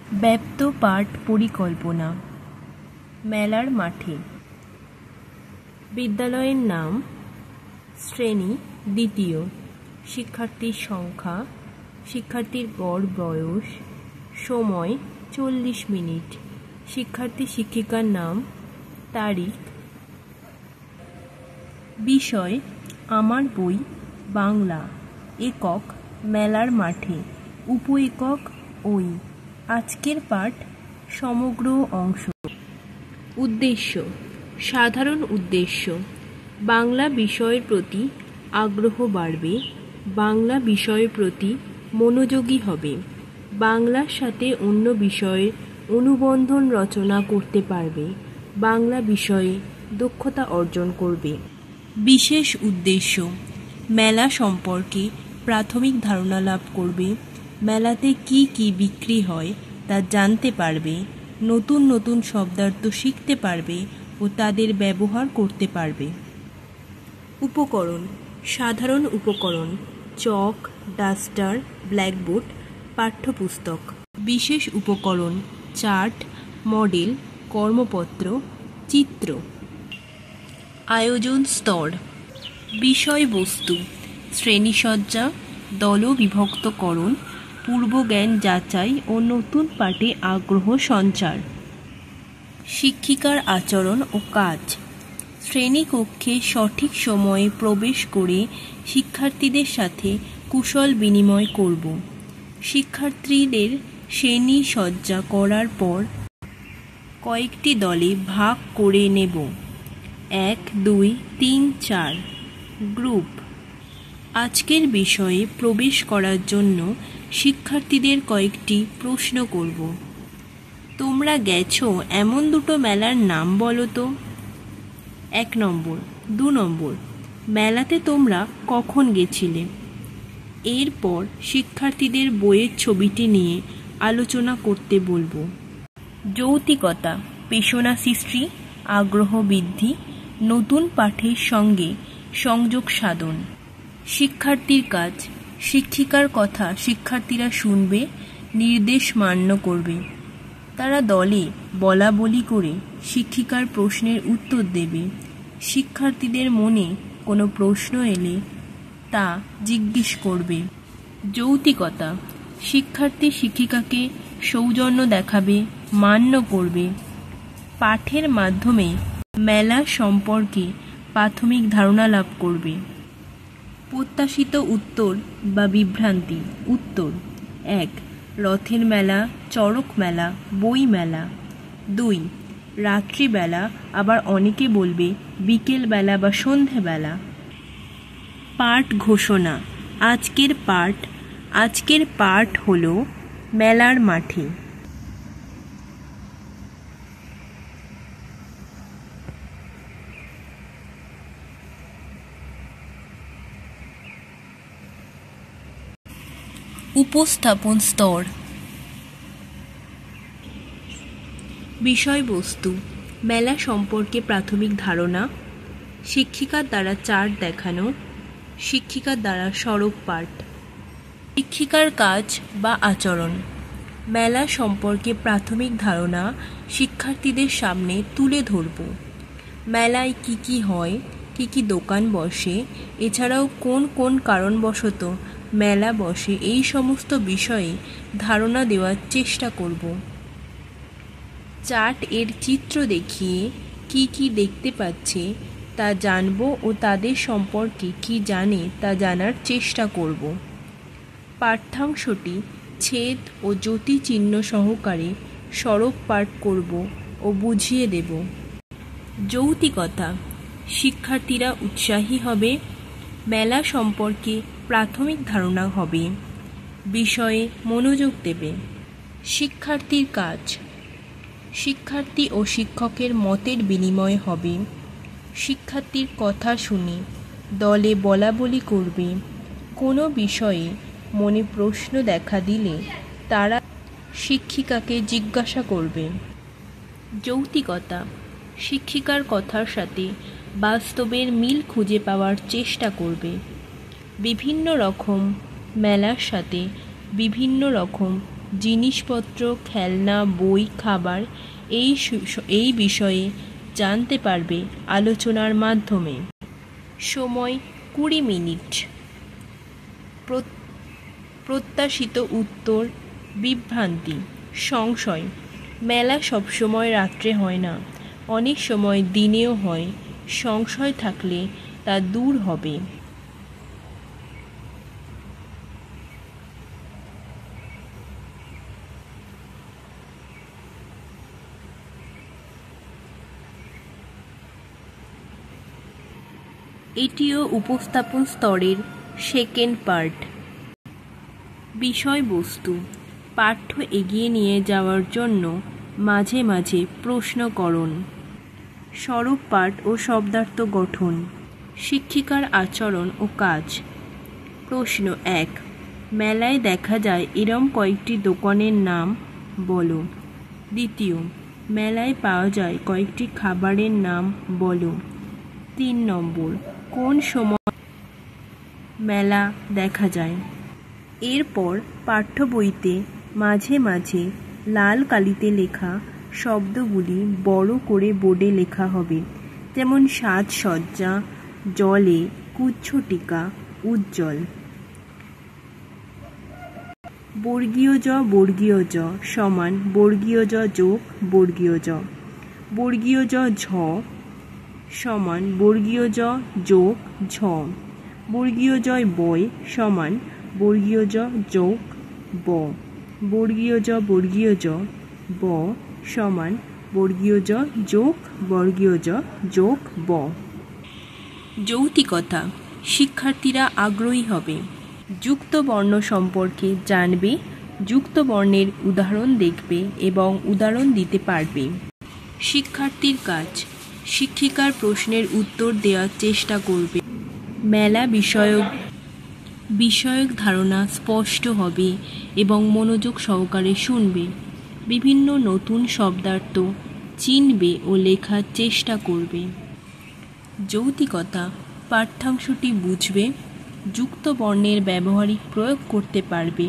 ব্যাপ্ত পাঠ পরিকল্পনা। মেলার মাঠে। বিদ্যালয়ের নাম শ্রেণী দ্বিতীয়। শিক্ষার্থীর সংখ্যা, শিক্ষার্থীর গড় বয়স, সময় 40 মিনিট। শিক্ষার্থী শিক্ষিকার নাম, তারিখ। বিষয় আমার বই বাংলা। একক মেলার মাঠে। উপ একক ওই। আজকের পাঠ সমগ্র অংশ। উদ্দেশ্য সাধারণ উদ্দেশ্য বাংলা বিষয়ের প্রতি আগ্রহ বাড়বে, বাংলা বিষয়ের প্রতি মনোযোগী হবে, বাংলার সাথে অন্য বিষয়ের অনুবন্ধন রচনা করতে পারবে, বাংলা বিষয়ে দক্ষতা অর্জন করবে। বিশেষ উদ্দেশ্য মেলা সম্পর্কে প্রাথমিক ধারণা লাভ করবে, মেলাতে কি কি বিক্রি হয় তা জানতে পারবে, নতুন নতুন শব্দার্থ শিখতে পারবে ও তাদের ব্যবহার করতে পারবে। উপকরণ সাধারণ উপকরণ চক, ডাস্টার, ব্ল্যাকবোর্ড, পাঠ্যপুস্তক। বিশেষ উপকরণ চার্ট, মডেল, কর্মপত্র, চিত্র। আয়োজন স্তর। বিষয়বস্তু শ্রেণীসজ্জা, দলবিভক্তকরণ, পূর্বজ্ঞান যাচাই ও নতুন পাঠে আগ্রহ সঞ্চার। শিক্ষিকার আচরণ ও কাজ শ্রেণীকক্ষে সঠিক সময়ে প্রবেশ করে শিক্ষার্থীদের সাথে কুশল বিনিময় করব। শিক্ষার্থীদের শ্রেণীসজ্জা করার পর কয়েকটি দলে ভাগ করে নেব। 1, 2, 3, 4 গ্রুপ। আজকের বিষয়ে প্রবেশ করার জন্য শিক্ষার্থীদের কয়েকটি প্রশ্ন করব। তোমরা গেছো এমন দুটো মেলার নাম বলো তো। 1 নম্বর। 2 নম্বর, মেলাতে তোমরা কখন গেছিলে? এরপর শিক্ষার্থীদের বইয়ের ছবিটি নিয়ে আলোচনা করতে বলবো। যৌক্তিকতা পেশনা সৃষ্টি, আগ্রহ বৃদ্ধি, নতুন পাঠের সঙ্গে সংযোগ সাধন। শিক্ষার্থীর কাজ শিক্ষিকার কথা শিক্ষার্থীরা শুনবে, নির্দেশ মান্য করবে। তারা দলে বলা বলি করে শিক্ষিকার প্রশ্নের উত্তর দেবে। শিক্ষার্থীদের মনে কোনো প্রশ্ন এলে তা জিজ্ঞেস করবে। যৌক্তিকতা শিক্ষার্থী শিক্ষিকাকে সৌজন্য দেখাবে, মান্য করবে। পাঠের মাধ্যমে মেলা সম্পর্কে প্রাথমিক ধারণা লাভ করবে। প্রত্যাশিত উত্তর বা বিভ্রান্তি। উত্তর 1, রথের মেলা, চড়ক মেলা, বই মেলা। 2, রাত্রিবেলা, আবার অনেকে বলবে বিকেলবেলা বা সন্ধেবেলা। পাঠ ঘোষণা। আজকের পাঠ হলো মেলার মাঠে। উপস্থাপন স্তর। বিষয়বস্তু মেলা সম্পর্কে প্রাথমিক ধারণা, শিক্ষিকার দ্বারা চার্ট দেখানো, শিক্ষিকার দ্বারা সড়ক পাঠ। শিক্ষিকার কাজ বা আচরণ মেলা সম্পর্কে প্রাথমিক ধারণা শিক্ষার্থীদের সামনে তুলে ধরব। মেলায় কি কি হয়, কি কি দোকান বসে, এছাড়াও কোন কোন কারণবশত মেলা বসে, এই সমস্ত বিষয়ে ধারণা দেওয়ার চেষ্টা করব। চার্ট এর চিত্র দেখিয়ে কি কি দেখতে পাচ্ছে তা জানব ও তাদের সম্পর্কে কি জানে তা জানার চেষ্টা করব। পাঠ্যাংশটি ছেদ ও জ্যোতি চিহ্ন সহকারে সড়ক পাঠ করব ও বুঝিয়ে দেব। যৌক্তিকতা শিক্ষার্থীরা উৎসাহী হবে, মেলা সম্পর্কে প্রাথমিক ধারণা হবে, বিষয়ে মনোযোগ দেবে। শিক্ষার্থীর কাজ শিক্ষার্থী ও শিক্ষকের মতের বিনিময় হবে, শিক্ষার্থীর কথা শুনে দলে বলাবলি করবে। কোনো বিষয়ে মনে প্রশ্ন দেখা দিলে তারা শিক্ষিকাকে জিজ্ঞাসা করবে। যৌক্তিকতা শিক্ষিকার কথার সাথে বাস্তবের মিল খুঁজে পাওয়ার চেষ্টা করবে। বিভিন্ন রকম মেলার সাথে বিভিন্ন রকম জিনিসপত্র, খেলনা, বই, খাবার এই বিষয়ে জানতে পারবে আলোচনার মাধ্যমে। সময় 20 মিনিট। প্রত্যাশিত উত্তর, বিভ্রান্তি, সংশয়। মেলা সবসময় রাত্রে হয় না, অনেক সময় দিনেও হয়। সংশয় থাকলে তা দূর হবে। এটিও উপস্থাপন স্তরের সেকেন্ড পার্ট। বিষয়বস্তু, পাঠ্য এগিয়ে নিয়ে যাওয়ার জন্য মাঝে মাঝে প্রশ্নকরণ। সরব পাঠ ও শব্দার্থ গঠন। শিক্ষিকার আচরণ ও কাজ। প্রশ্ন 1, মেলায় দেখা যায় এরম কয়েকটি দোকানের নাম বলো। দ্বিতীয়, মেলায় পাওয়া যায় কয়েকটি খাবারের নাম বলো। 3 নম্বর, কোন সময় মেলা দেখা যায়? এরপর পাঠ্য বইতে মাঝে মাঝে লাল কালিতে লেখা শব্দগুলি বড় করে বোর্ডে লেখা হবে, যেমন সাজসজ্জা, জলে, কুচ্ছটিকা, উজ্জ্বল। বর্গীয় জ বর্গীয় জ সমান বর্গীয় জ যোগ বর্গীয় জ। বর্গীয় জ ঝ সমান বর্গীয় জ যোগ ঝ। বর্গীয় জয় বয় সমান বর্গীয় জ যোগ ব। বর্গীয় জ ব সমান বর্গীয় জ যোগ বর্গীয় জ যোগ ব। যৌক্তিকতা, শিক্ষার্থীরা আগ্রহী হবে। যুক্ত বর্ণ সম্পর্কে জানবে, যুক্ত বর্ণের উদাহরণ দেখবে এবং উদাহরণ দিতে পারবে। শিক্ষার্থীর কাজ, শিক্ষিকার প্রশ্নের উত্তর দেওয়ার চেষ্টা করবে। মেলা বিষয়ক ধারণা স্পষ্ট হবে এবং মনোযোগ সহকারে শুনবে। বিভিন্ন নতুন শব্দার্থ চিনবে ও লেখার চেষ্টা করবে। যৌক্তিকতা, পাঠ্যাংশটি বুঝবে, যুক্ত বর্ণের ব্যবহারিক প্রয়োগ করতে পারবে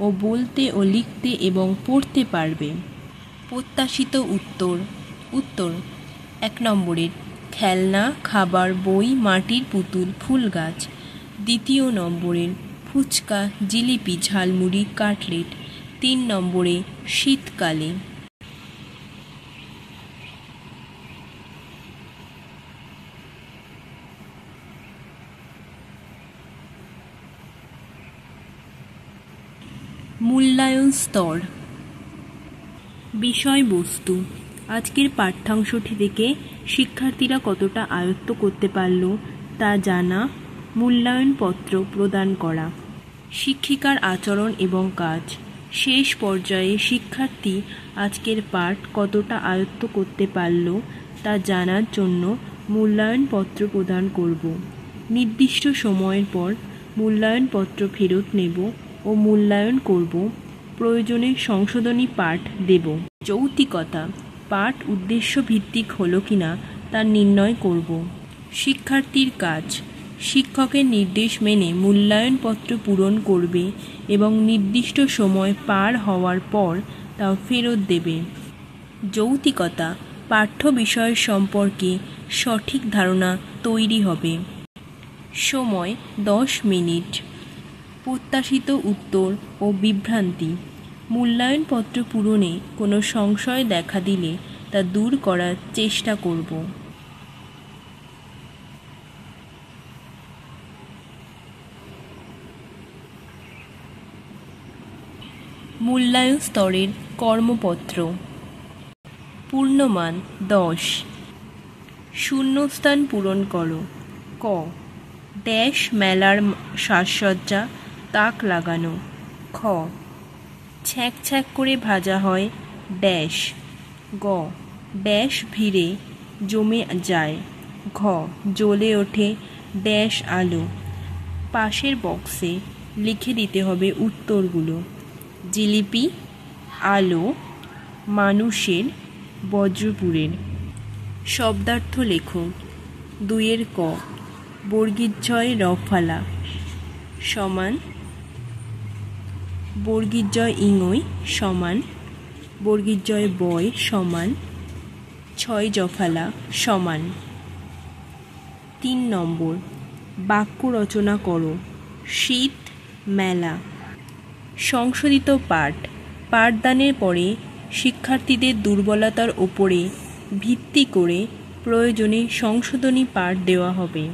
ও বলতে ও লিখতে এবং পড়তে পারবে। প্রত্যাশিত উত্তর। 1 নম্বরের খেলনা, খাবার, বই, মাটির পুতুল, ফুল গাছ। 2 নম্বরের ফুচকা, জিলিপি, ঝালমুড়ি, কাটলেট। 3 নম্বরে শীতকালে। মূল্যায়ন স্তর। বিষয়বস্তু, আজকের পাঠ্যাংশটি থেকে শিক্ষার্থীরা কতটা আয়ত্ত করতে পারল তা জানা, মূল্যায়নপত্র প্রদান করা। শিক্ষিকার আচরণ এবং কাজ, শেষ পর্যায়ে শিক্ষার্থী আজকের পাঠ কতটা আয়ত্ত করতে পারল তা জানার জন্য মূল্যায়নপত্র প্রদান করব। নির্দিষ্ট সময়ের পর মূল্যায়নপত্র ফেরত নেব ও মূল্যায়ন করব। প্রয়োজনে সংশোধনী পাঠ দেব। যৌক্তিকতা, পাঠ উদ্দেশ্য ভিত্তিক হলো কিনা তা নির্ণয় করব। শিক্ষার্থীর কাজ, শিক্ষকের নির্দেশ মেনে মূল্যায়নপত্র পূরণ করবে এবং নির্দিষ্ট সময় পার হওয়ার পর তা ফেরত দেবে। যৌক্তিকতা, পাঠ্য বিষয়ের সম্পর্কে সঠিক ধারণা তৈরি হবে। সময় 10 মিনিট। প্রত্যাশিত উত্তর ও বিভ্রান্তি, মূল্যায়নপত্র পূরণে কোনো সংশয় দেখা দিলে তা দূর করার চেষ্টা করব। মূল্যায়ন স্তরের কর্মপত্র। পূর্ণমান 10। শূন্যস্থান পূরণ করো। ক, ড্যাশ মেলার সাজসজ্জা, তাক লাগানো। খ, ছ্যাঁক ছ্যাঁক করে ভাজা হয় ড্যাশ। গ, ড্যাশ ভিড়ে জমে যায়। ঘ, জ্বলে ওঠে ড্যাশ আলো। পাশের বক্সে লিখে দিতে হবে উত্তরগুলো। জিলিপি, আলো, মানুষের, বজ্রপুরের। শব্দার্থ লেখো। 2 ক, বর্গীর ঝয় রফালা সমান বর্গীর জয় ইঙই সমান বর্গীর জয় বয় সমান 6 জফলা সমান। 3 নম্বর, বাক্য রচনা করো। শীত, মেলা। সংশোধিত পাঠ। পাঠদানের পরে শিক্ষার্থীদের দুর্বলতার ওপরে ভিত্তি করে প্রয়োজনে সংশোধনী পাঠ দেওয়া হবে।